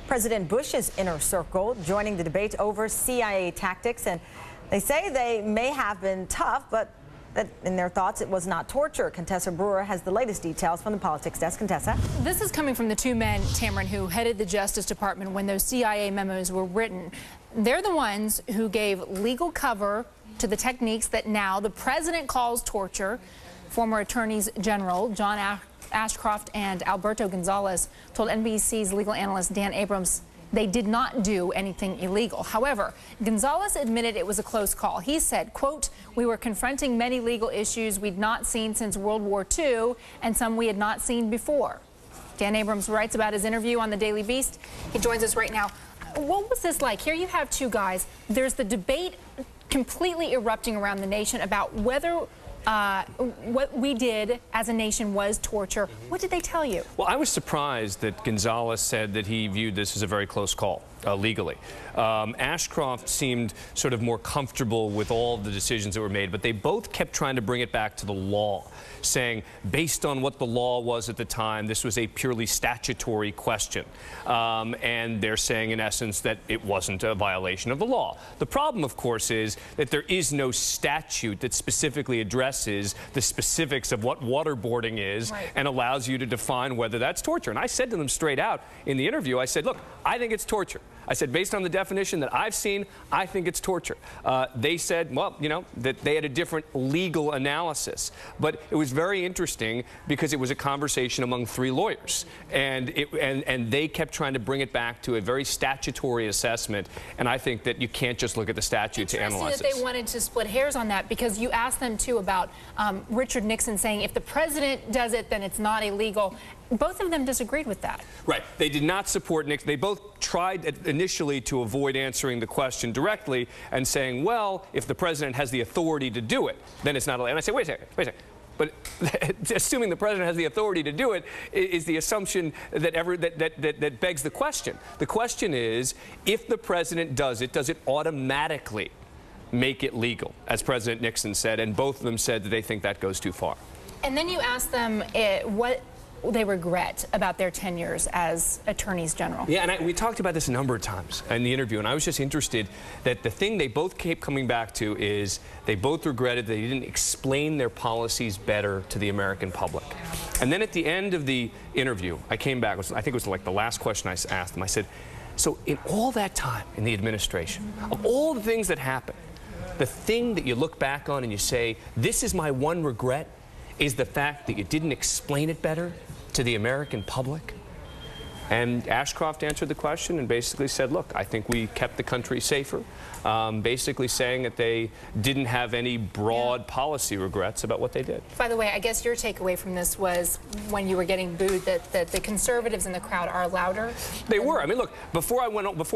President Bush's inner circle, joining the debate over CIA tactics. And they say they may have been tough, but that in their thoughts, it was not torture. Contessa Brewer has the latest details from the politics desk. Contessa. This is coming from the two men, Tamron, who headed the Justice Department when those CIA memos were written. They're the ones who gave legal cover to the techniques that now the president calls torture. Former attorneys general John Ashcroft and Alberto Gonzales told NBC's legal analyst Dan Abrams they did not do anything illegal. However, Gonzales admitted it was a close call. He said, quote, "We were confronting many legal issues we'd not seen since World War II and some we had not seen before." Dan Abrams writes about his interview on the Daily Beast. He joins us right now. What was this like? Here you have two guys. There's the debate completely erupting around the nation about whether what we did as a nation was torture. What did they tell you? Well, I was surprised that Gonzales said that he viewed this as a very close call, legally. Ashcroft seemed sort of more comfortable with all the decisions that were made, but they both kept trying to bring it back to the law, saying based on what the law was at the time, this was a purely statutory question. And they're saying, in essence, that it wasn't a violation of the law. The problem, of course, is that there is no statute that specifically addresses the specifics of what waterboarding is and allows you to define whether that's torture. And I said to them straight out in the interview, I said, look, I think it's torture. I said, based on the definition that I've seen, I think it's torture. They said, well, you know, that they had a different legal analysis. But it was very interesting because it was a conversation among three lawyers. And they kept trying to bring it back to a very statutory assessment. And I think that you can't just look at the statute to analyze that they wanted to split hairs on that, because you asked them, too, about Richard Nixon saying if the president does it, then it's not illegal. Both of them disagreed with that. Right. They did not support Nixon. They both tried initially to avoid answering the question directly and saying, well, if the president has the authority to do it, then it's not allowed. And I say, wait a second. But assuming the president has the authority to do it is the assumption that begs the question. The question is, if the president does it automatically make it legal, as President Nixon said? And both of them said that they think that goes too far. And then you asked them what they regret about their tenures as attorneys general. Yeah, and we talked about this a number of times in the interview, and I was just interested that the thing they both kept coming back to is they both regretted they didn't explain their policies better to the American public. And then at the end of the interview, I came back, I think it was like the last question I asked them. I said, so in all that time in the administration, of all the things that happened, the thing that you look back on and you say, this is my one regret, is the fact that you didn't explain it better to the American public? And Ashcroft answered the question and basically said, look, I think we kept the country safer, basically saying that they didn't have any broad policy regrets about what they did. By the way, I guess your takeaway from this was when you were getting booed that the conservatives in the crowd are louder. They were. I mean, look, before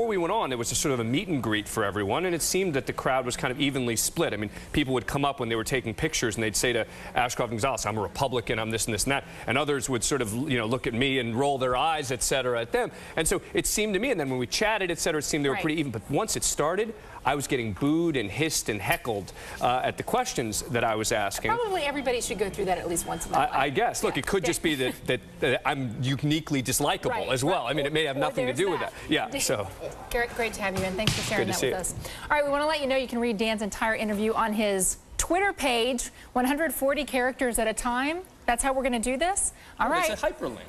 we went on, there was a sort of a meet and greet for everyone, and it seemed that the crowd was kind of evenly split. I mean, people would come up when they were taking pictures and they'd say to Ashcroft and Gonzales, I'm a Republican, I'm this and this and that, and others would sort of, you know, look at me and roll their eyes, etc. at them. And so it seemed to me, and then when we chatted, etc., it seemed they were pretty even. But once it started, I was getting booed and hissed and heckled at the questions that I was asking. Probably everybody should go through that at least once in their life. I guess. Look, it could just be that I'm uniquely dislikable as well. I mean, it may have nothing to do with that. Yeah, so. Great to have you, and thanks for sharing that with us. All right, we want to let you know you can read Dan's entire interview on his Twitter page, 140 characters at a time. That's how we're going to do this? All right. It's a hyperlink.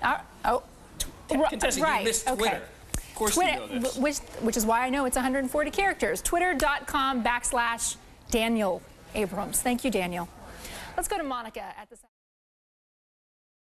Contessa, you missed Twitter. Okay. Of course Twitter, you know this. Which is why I know it's 140 characters. Twitter.com/Daniel Abrams. Thank you, Daniel. Let's go to Monica at the